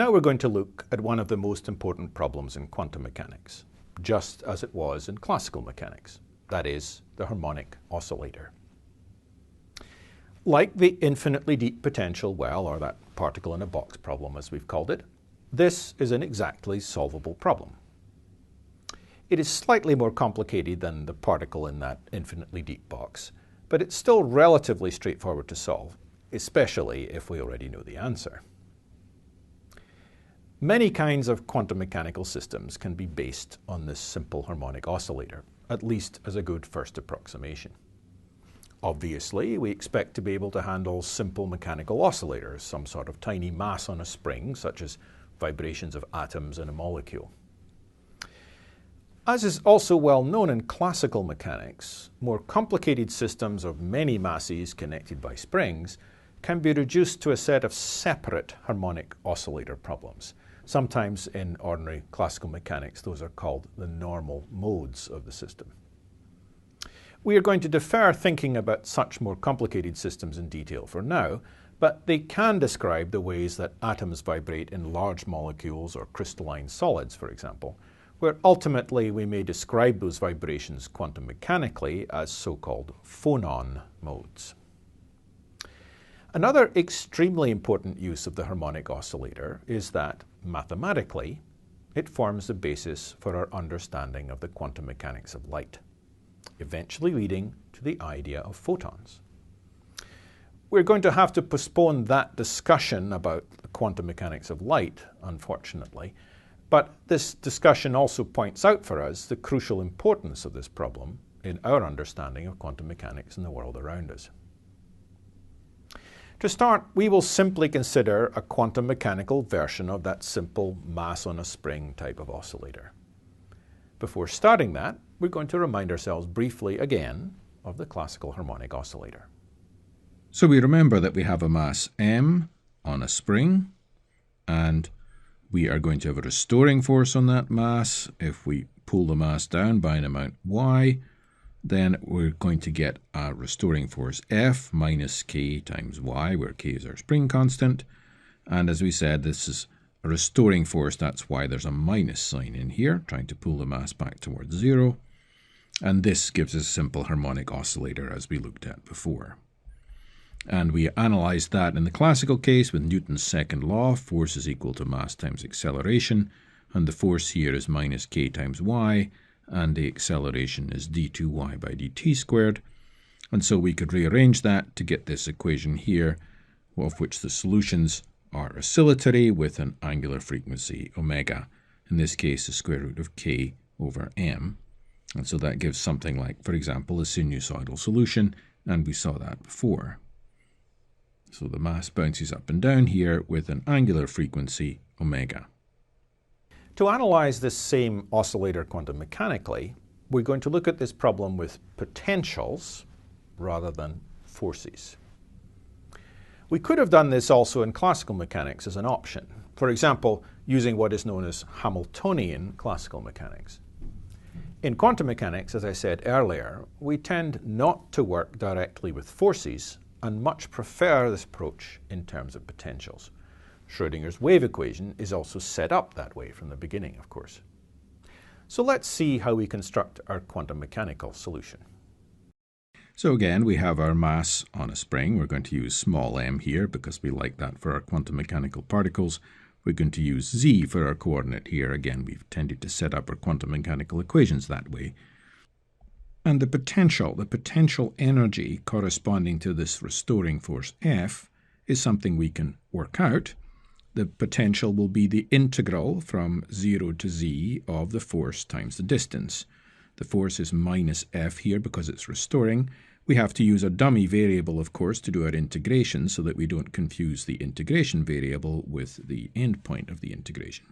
Now we're going to look at one of the most important problems in quantum mechanics, just as it was in classical mechanics, that is, the harmonic oscillator. Like the infinitely deep potential well, or that particle in a box problem as we've called it, this is an exactly solvable problem. It is slightly more complicated than the particle in that infinitely deep box, but it's still relatively straightforward to solve, especially if we already know the answer. Many kinds of quantum mechanical systems can be based on this simple harmonic oscillator, at least as a good first approximation. Obviously, we expect to be able to handle simple mechanical oscillators, some sort of tiny mass on a spring, such as vibrations of atoms in a molecule. As is also well known in classical mechanics, more complicated systems of many masses connected by springs can be reduced to a set of separate harmonic oscillator problems. Sometimes in ordinary classical mechanics, those are called the normal modes of the system. We are going to defer thinking about such more complicated systems in detail for now, but they can describe the ways that atoms vibrate in large molecules or crystalline solids, for example, where ultimately we may describe those vibrations quantum mechanically as so-called phonon modes. Another extremely important use of the harmonic oscillator is that, mathematically, it forms the basis for our understanding of the quantum mechanics of light, eventually leading to the idea of photons. We're going to have to postpone that discussion about the quantum mechanics of light, unfortunately, but this discussion also points out for us the crucial importance of this problem in our understanding of quantum mechanics in the world around us. To start, we will simply consider a quantum mechanical version of that simple mass on a spring type of oscillator. Before starting that, we're going to remind ourselves briefly again of the classical harmonic oscillator. So we remember that we have a mass m on a spring, and we are going to have a restoring force on that mass. If we pull the mass down by an amount y, then we're going to get a restoring force F minus k times y, where k is our spring constant. And as we said, this is a restoring force. That's why there's a minus sign in here, trying to pull the mass back towards zero. And this gives us a simple harmonic oscillator as we looked at before. And we analyzed that in the classical case with Newton's second law. Force is equal to mass times acceleration. And the force here is minus k times y. And the acceleration is d2y by dt squared. And so we could rearrange that to get this equation here, of which the solutions are oscillatory with an angular frequency omega, in this case the square root of k over m. And so that gives something like, for example, a sinusoidal solution, and we saw that before. So the mass bounces up and down here with an angular frequency omega. To analyze this same oscillator quantum mechanically, we're going to look at this problem with potentials rather than forces. We could have done this also in classical mechanics as an option, for example, using what is known as Hamiltonian classical mechanics. In quantum mechanics, as I said earlier, we tend not to work directly with forces and much prefer this approach in terms of potentials. Schrödinger's wave equation is also set up that way from the beginning, of course. So let's see how we construct our quantum mechanical solution. So again, we have our mass on a spring. We're going to use small m here because we like that for our quantum mechanical particles. We're going to use z for our coordinate here. Again, we've tended to set up our quantum mechanical equations that way. And the potential energy corresponding to this restoring force F is something we can work out. The potential will be the integral from 0 to z of the force times the distance. The force is minus F here because it's restoring. We have to use a dummy variable, of course, to do our integration so that we don't confuse the integration variable with the endpoint of the integration.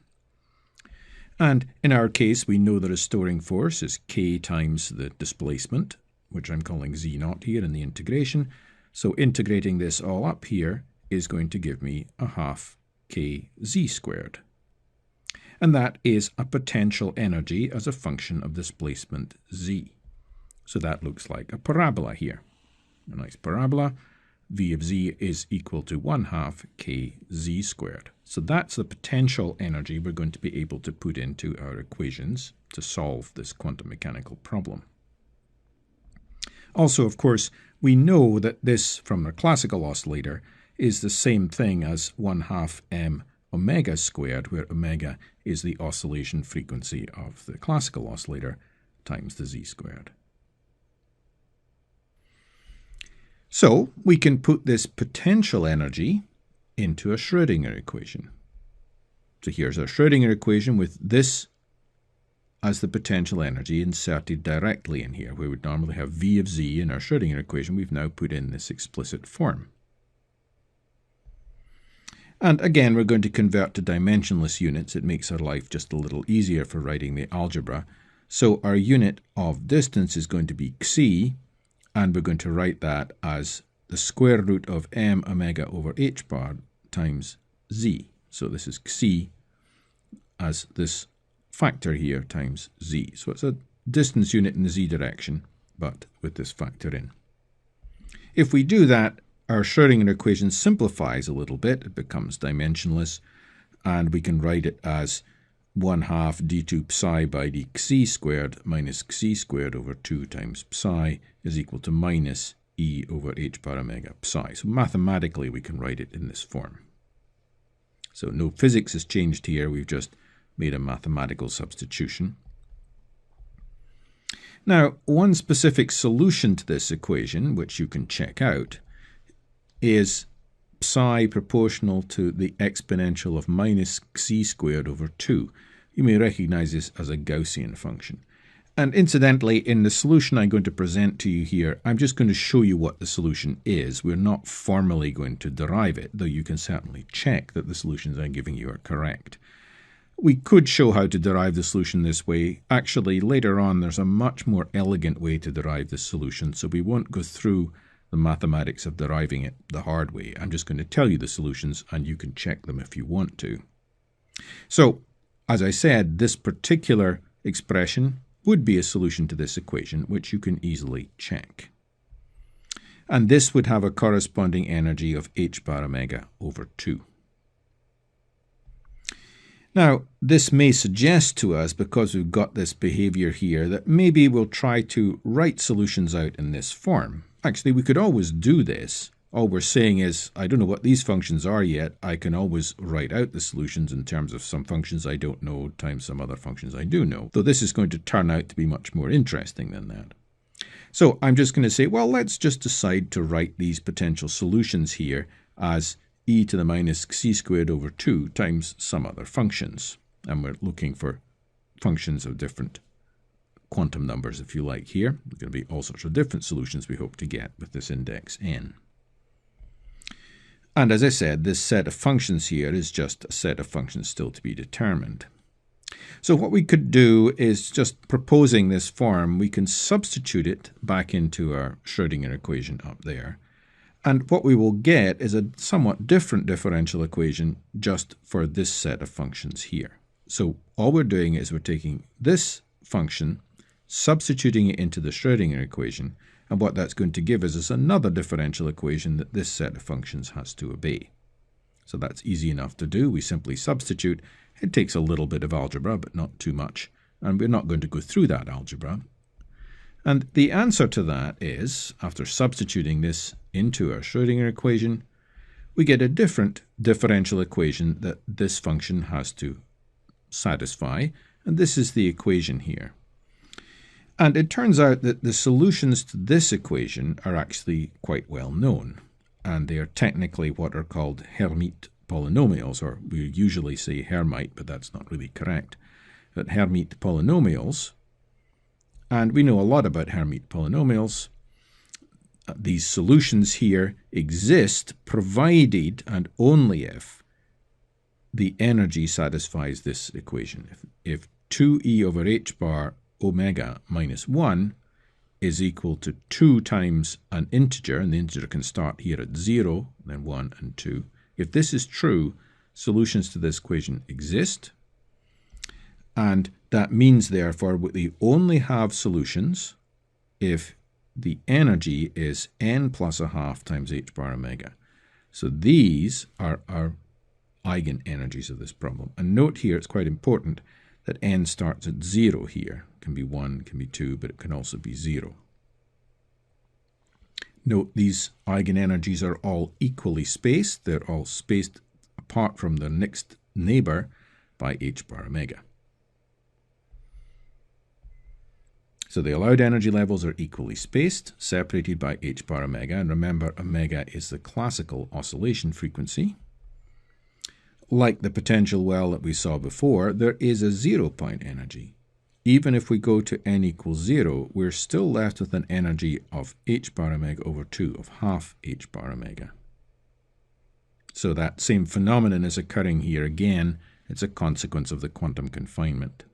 And in our case, we know the restoring force is k times the displacement, which I'm calling z0 here in the integration. So integrating this all up here is going to give me a half kz squared. And that is a potential energy as a function of displacement z. So that looks like a parabola here. A nice parabola. V of z is equal to 1/2 kz squared. So that's the potential energy we're going to be able to put into our equations to solve this quantum mechanical problem. Also, of course, we know that this, from our classical oscillator, is the same thing as 1/2 m omega squared, where omega is the oscillation frequency of the classical oscillator times the z squared. So we can put this potential energy into a Schrödinger equation. So here's our Schrödinger equation with this as the potential energy inserted directly in here. We would normally have V of z in our Schrödinger equation. We've now put in this explicit form. And again, we're going to convert to dimensionless units. It makes our life just a little easier for writing the algebra. So our unit of distance is going to be xi, and we're going to write that as the square root of m omega over h bar times z. So this is xi as this factor here times z. So it's a distance unit in the z direction, but with this factor in. If we do that, our Schrödinger equation simplifies a little bit. It becomes dimensionless, and we can write it as 1/2 d2 psi by d xi squared minus xi squared over 2 times psi is equal to minus e over h bar omega psi. So mathematically, we can write it in this form. So no physics has changed here. We've just made a mathematical substitution. Now, one specific solution to this equation, which you can check out, is psi proportional to the exponential of minus xi squared over 2. You may recognize this as a Gaussian function. And incidentally, in the solution I'm going to present to you here, I'm just going to show you what the solution is. We're not formally going to derive it, though you can certainly check that the solutions I'm giving you are correct. We could show how to derive the solution this way. Actually, later on, there's a much more elegant way to derive this solution, so we won't go through the mathematics of deriving it the hard way. I'm just going to tell you the solutions, and you can check them if you want to. So, as I said, this particular expression would be a solution to this equation, which you can easily check. And this would have a corresponding energy of h bar omega over 2. Now, this may suggest to us, because we've got this behavior here, that maybe we'll try to write solutions out in this form. Actually, we could always do this. All we're saying is, I don't know what these functions are yet. I can always write out the solutions in terms of some functions I don't know times some other functions I do know. Though this is going to turn out to be much more interesting than that. So I'm just going to say, well, let's just decide to write these potential solutions here as e to the minus xi squared over 2 times some other functions. And we're looking for functions of different quantum numbers, if you like, here. There's going to be all sorts of different solutions we hope to get with this index n. And as I said, this set of functions here is just a set of functions still to be determined. So what we could do is, just proposing this form, we can substitute it back into our Schrödinger equation up there. And what we will get is a somewhat different differential equation just for this set of functions here. So all we're doing is we're taking this function, substituting it into the Schrödinger equation, and what that's going to give us is another differential equation that this set of functions has to obey. So that's easy enough to do. We simply substitute. It takes a little bit of algebra, but not too much, and we're not going to go through that algebra. And the answer to that is, after substituting this into our Schrödinger equation, we get a different differential equation that this function has to satisfy, and this is the equation here. And it turns out that the solutions to this equation are actually quite well known, and they are technically what are called Hermite polynomials, or we usually say Hermite, but that's not really correct, but Hermite polynomials. And we know a lot about Hermite polynomials. These solutions here exist provided and only if the energy satisfies this equation. If 2e over h bar omega minus 1 is equal to 2 times an integer, and the integer can start here at 0, then 1 and 2. If this is true, solutions to this equation exist, and that means, therefore, we only have solutions if the energy is n plus a half times h bar omega. So these are our eigenenergies of this problem. And note here, it's quite important that n starts at 0 here. It can be 1, can be 2, but it can also be 0. Note these eigenenergies are all equally spaced. They're all spaced apart from their next neighbor by h bar omega. So the allowed energy levels are equally spaced, separated by h bar omega. And remember, omega is the classical oscillation frequency. Like the potential well that we saw before, there is a 0 point energy. Even if we go to n equals 0, we're still left with an energy of h bar omega over 2, of half h bar omega. So that same phenomenon is occurring here again. It's a consequence of the quantum confinement.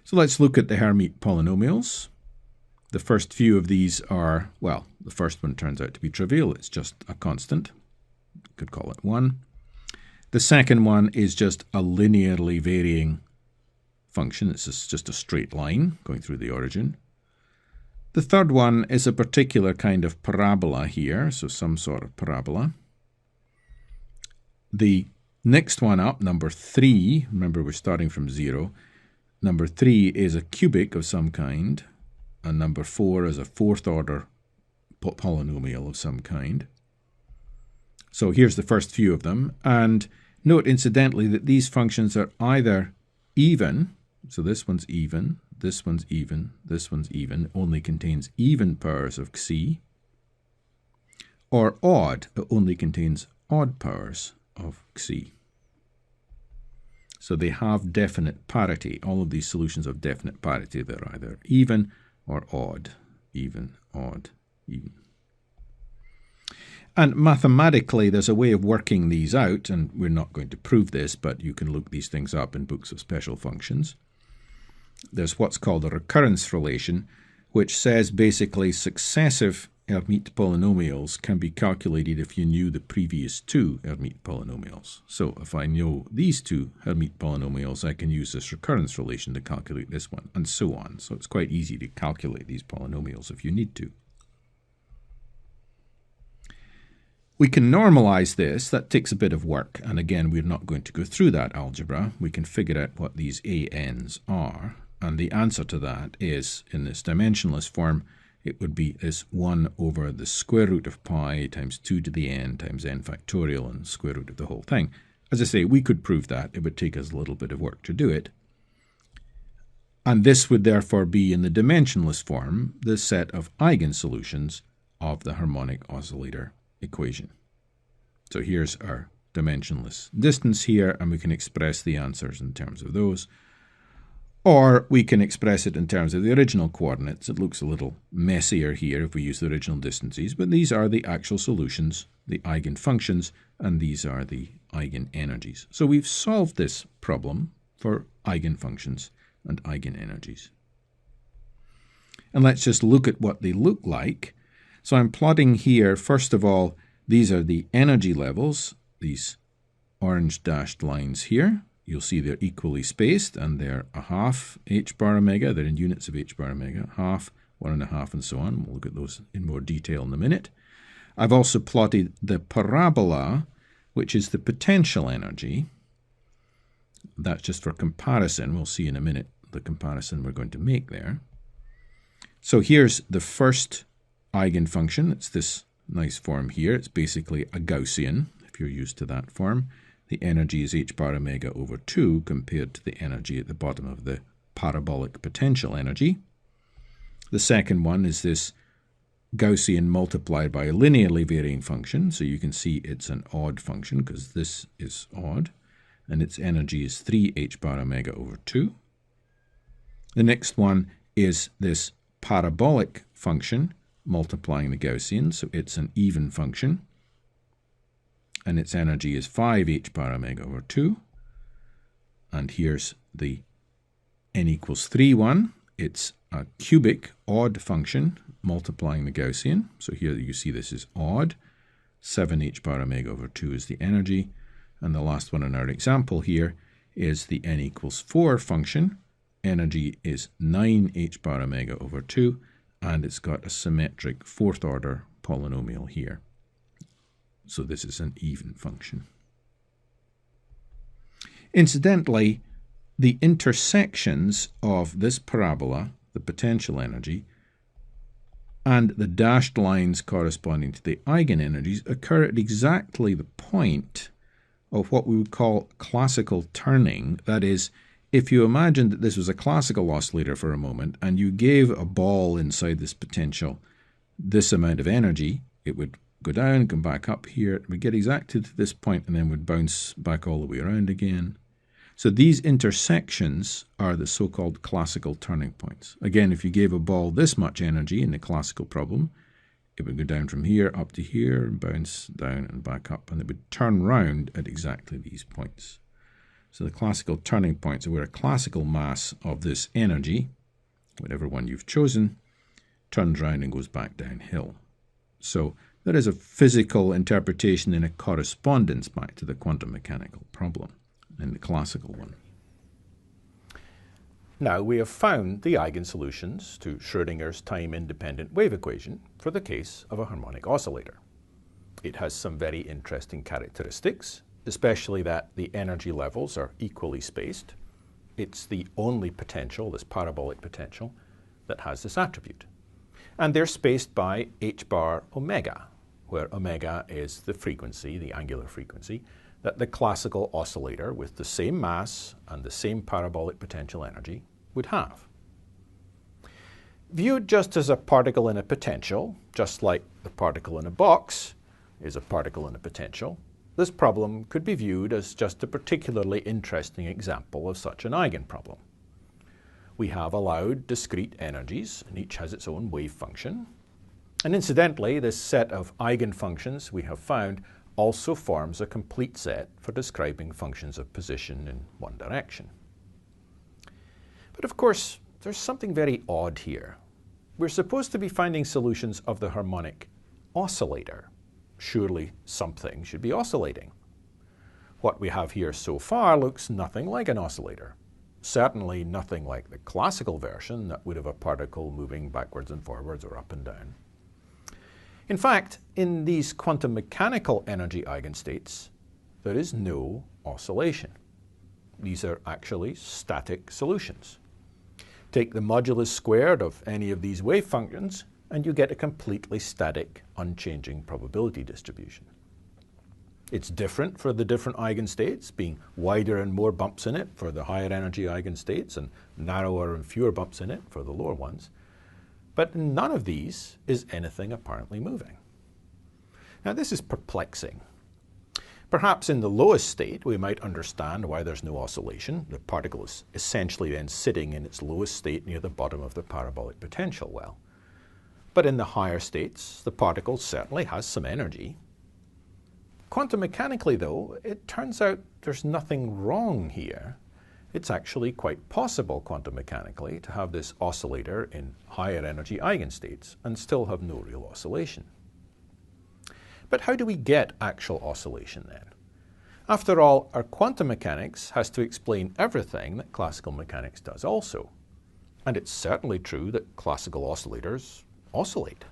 So let's look at the Hermite polynomials. The first few of these are, well, the first one turns out to be trivial. It's just a constant. You could call it 1. The second one is just a linearly varying function. It's just a straight line going through the origin. The third one is a particular kind of parabola here, so some sort of parabola. The next one up, number 3, remember we're starting from 0. Number 3 is a cubic of some kind, and number 4 is a fourth order polynomial of some kind. So here's the first few of them, and note incidentally that these functions are either even, so this one's even, this one's even, this one's even, only contains even powers of xi, or odd, it only contains odd powers of xi. So they have definite parity. All of these solutions have definite parity. They're either even or odd. Even, odd, even. And mathematically, there's a way of working these out, and we're not going to prove this, but you can look these things up in books of special functions. There's what's called a recurrence relation, which says basically successive Hermite polynomials can be calculated if you knew the previous two Hermite polynomials. So if I know these two Hermite polynomials, I can use this recurrence relation to calculate this one, and so on. So it's quite easy to calculate these polynomials if you need to. We can normalize this. That takes a bit of work, and again, we're not going to go through that algebra. We can figure out what these ANs are, and the answer to that is, in this dimensionless form, it would be this 1 over the square root of pi times 2 to the n times n factorial and square root of the whole thing. As I say, we could prove that. It would take us a little bit of work to do it. And this would therefore be, in the dimensionless form, the set of eigensolutions of the harmonic oscillator equation. So here's our dimensionless distance here, and we can express the answers in terms of those. Or we can express it in terms of the original coordinates. It looks a little messier here if we use the original distances, but these are the actual solutions, the eigenfunctions, and these are the eigenenergies. So we've solved this problem for eigenfunctions and eigenenergies. And let's just look at what they look like. So I'm plotting here, first of all, these are the energy levels, these orange dashed lines here. You'll see they're equally spaced, and they're a half h bar omega. They're in units of h bar omega, half, 1.5, and so on. We'll look at those in more detail in a minute. I've also plotted the parabola, which is the potential energy. That's just for comparison. We'll see in a minute the comparison we're going to make there. So here's the first eigenfunction. It's this nice form here. It's basically a Gaussian, if you're used to that form. The energy is h bar omega over 2 compared to the energy at the bottom of the parabolic potential energy. The second one is this Gaussian multiplied by a linearly varying function. So you can see it's an odd function because this is odd. And its energy is 3h bar omega over 2. The next one is this parabolic function multiplying the Gaussian. So it's an even function. And its energy is 5h bar omega over 2. And here's the n equals 3 one. It's a cubic odd function multiplying the Gaussian. So here you see this is odd. 7h bar omega over 2 is the energy. And the last one in our example here is the n equals 4 function, energy is 9 h bar omega over 2, and it's got a symmetric fourth order polynomial here. So this is an even function. Incidentally, the intersections of this parabola, the potential energy, and the dashed lines corresponding to the eigenenergies occur at exactly the point of what we would call classical turning. That is, if you imagine that this was a classical oscillator for a moment and you gave a ball inside this potential this amount of energy, it would go down, come back up here, it would get exactly to this point and then would bounce back all the way around again. So these intersections are the so-called classical turning points. Again, if you gave a ball this much energy in the classical problem, it would go down from here up to here, and bounce down and back up, and it would turn round at exactly these points. So the classical turning points are where a classical mass of this energy, whatever one you've chosen, turns round and goes back downhill. So there is a physical interpretation and a correspondence back to the quantum mechanical problem in the classical one. Now we have found the eigensolutions to Schrödinger's time-independent wave equation for the case of a harmonic oscillator. It has some very interesting characteristics, especially that the energy levels are equally spaced. It's the only potential, this parabolic potential, that has this attribute. And they're spaced by h bar omega, where omega is the frequency, the angular frequency, that the classical oscillator with the same mass and the same parabolic potential energy would have. Viewed just as a particle in a potential, just like the particle in a box is a particle in a potential, this problem could be viewed as just a particularly interesting example of such an eigenproblem. We have allowed discrete energies, and each has its own wave function. And incidentally, this set of eigenfunctions we have found also forms a complete set for describing functions of position in one direction. But of course, there's something very odd here. We're supposed to be finding solutions of the harmonic oscillator. Surely something should be oscillating. What we have here so far looks nothing like an oscillator. Certainly nothing like the classical version that would have a particle moving backwards and forwards or up and down. In fact, in these quantum mechanical energy eigenstates, there is no oscillation. These are actually static solutions. Take the modulus squared of any of these wave functions, and you get a completely static, unchanging probability distribution. It's different for the different eigenstates, being wider and more bumps in it for the higher energy eigenstates and narrower and fewer bumps in it for the lower ones. But in none of these is anything apparently moving. Now this is perplexing. Perhaps in the lowest state we might understand why there's no oscillation. The particle is essentially then sitting in its lowest state near the bottom of the parabolic potential well. But in the higher states, the particle certainly has some energy. Quantum mechanically, though, it turns out there's nothing wrong here. It's actually quite possible quantum mechanically to have this oscillator in higher energy eigenstates and still have no real oscillation. But how do we get actual oscillation then? After all, our quantum mechanics has to explain everything that classical mechanics does also. And it's certainly true that classical oscillators oscillate.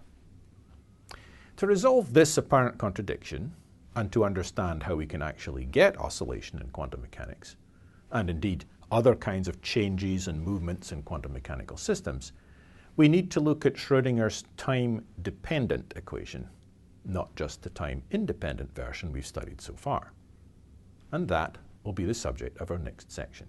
To resolve this apparent contradiction, and to understand how we can actually get oscillation in quantum mechanics, and indeed other kinds of changes and movements in quantum mechanical systems, we need to look at Schrödinger's time-dependent equation, not just the time-independent version we've studied so far. And that will be the subject of our next section.